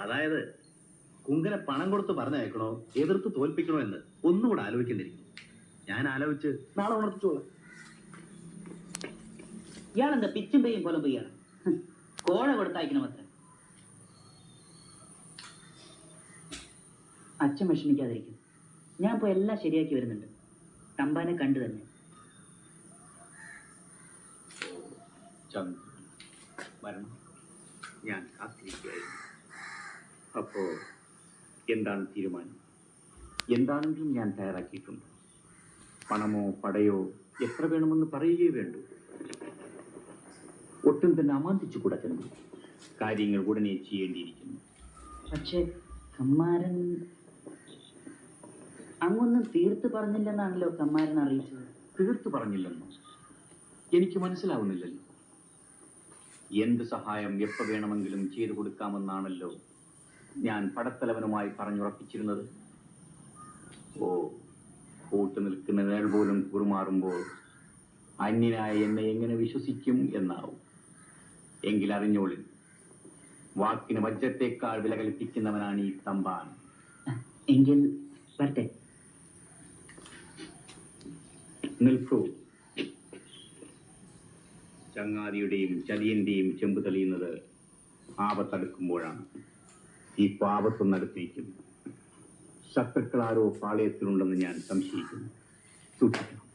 അതായത് കുങ്കനെ പണം കൊടുത്ത് പറഞ്ഞയക്കണോ എതിർത്ത് തോൽപ്പിക്കണോ എന്ന് ഒന്നുകൂടെ ആലോചിക്കേണ്ടിയിരിക്കും. ഞാൻ ആലോചിച്ച് നാളെ ഉണർത്തിച്ചോളാം. ഇയാളെന്താ പിച്ചും പെയ്യും പോലെ പെയ്യാണ്? കോഴ കൊടുത്തയക്കണം അത്ര. അച്ഛൻ വിഷമിക്കാതിരിക്കും. ഞാൻ ഇപ്പോൾ എല്ലാം ശരിയാക്കി വരുന്നുണ്ട്. തമ്പാനെ കണ്ടു തന്നെ. വരണം, ഞാൻ കാത്തിരിക്കുകയായിരുന്നു. അപ്പോ എന്താണ് തീരുമാനം? എന്താണെങ്കിലും ഞാൻ തയ്യാറാക്കിയിട്ടുണ്ട്. പണമോ പടയോ എത്ര വേണമെന്ന് പറയുകയേ വേണ്ടൂ. ഒട്ടും തന്നെ അമാന്തിച്ചുകൂടാ ചെന്നു. കാര്യങ്ങൾ ഉടനെ ചെയ്യേണ്ടിയിരിക്കുന്നു. പക്ഷേ കമ്മാരൻ അങ്ങൊന്നും തീർത്ത് പറഞ്ഞില്ലെന്നാണല്ലോ കമ്മാരൻ അറിയിച്ചത്. തീർത്തു പറഞ്ഞില്ലെന്നോ? എനിക്ക് മനസ്സിലാവുന്നില്ലല്ലോ. എന്ത് സഹായം എപ്പോൾ വേണമെങ്കിലും ചെയ്തു കൊടുക്കാമെന്നാണല്ലോ ഞാൻ പടത്തലവനുമായി പറഞ്ഞുറപ്പിച്ചിരുന്നത്. ഓ, കൂട്ടു നിൽക്കുന്ന നേൾ പോലും കുറുമാറുമ്പോൾ അന്യനായ എന്നെ എങ്ങനെ വിശ്വസിക്കും എന്നാവും. എങ്കിൽ അറിഞ്ഞോളി, വാക്കിന് വജ്രത്തേക്കാൾ വില കൽപ്പിക്കുന്നവനാണ് ഈ തമ്പാൻ. എങ്കിൽ വരട്ടെ. നിൽക്കൂ. ചങ്ങാതിയുടെയും ചതിയന്റെയും ചെമ്പ് തെളിയുന്നത് ആപത്തടുക്കുമ്പോഴാണ്. ഈ പാപത്തൊന്നും അടുത്തിരിക്കുന്നു. ശത്രുക്കൾ ആരോ പാളയത്തിലുണ്ടെന്ന് ഞാൻ സംശയിക്കുന്നു. സൂക്ഷിക്കണം.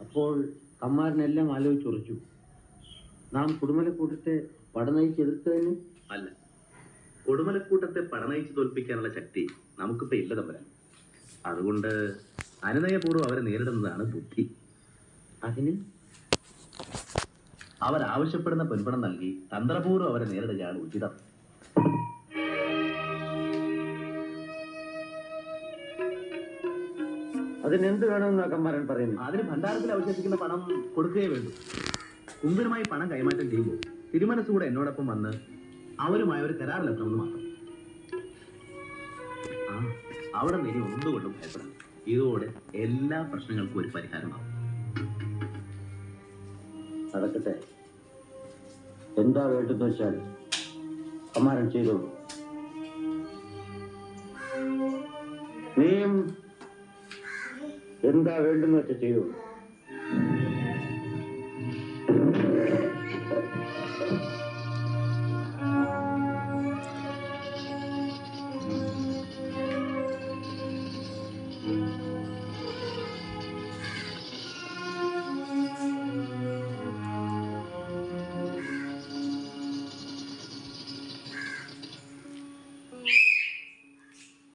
അപ്പോൾ കമ്മാരനെല്ലാം ആലോചിച്ചുറച്ചു. നാം കുടുമലക്കൂട്ടത്തെ പടനയിച്ച് എതിർത്തതിന് അല്ല, കൊടുമലക്കൂട്ടത്തെ പടനയിച്ച് തോൽപ്പിക്കാനുള്ള ശക്തി നമുക്കിപ്പോ ഇല്ല തമ്പുരാൻ. അതുകൊണ്ട് അനുനയപൂർവ്വം അവരെ നേരിടുന്നതാണ് ബുദ്ധി. അതിന് അവരാവശ്യപ്പെടുന്ന പിൻപണം നൽകി തന്ത്രപൂർവ്വം അവരെ നേരിടുകയാണ് ഉചിതം. അതിനെന്ത് വേണമെന്നാ കമ്മാരൻ പറയുന്നത്? അതിന് ഭണ്ഡാരത്തിൽ അവശേഷിക്കുന്ന പണം കൊടുക്കുകയേ വേണ്ടൂ. കുങ്കനുമായി പണം കൈമാറ്റം ചെയ്യുമ്പോൾ തിരുമനസ്സുകൂടെ എന്നോടൊപ്പം വന്ന് അവരുമായി ഒരു കരാറിലെത്തണമെന്ന് മാത്രം. അവിടെ നിന്ന് ഇനി ഒന്നുകൊണ്ടും ഭയപ്പെടണം. ഇതോടെ എല്ലാ പ്രശ്നങ്ങൾക്കും ഒരു പരിഹാരമാവും. നടക്കട്ടെ. എന്താ വേണ്ടെന്ന് വെച്ചാൽ കമ്മാരൻ ചെയ്തോളൂ. നീയും എന്താ വേണ്ടെന്ന് വെച്ചാൽ ചെയ്തോളൂ.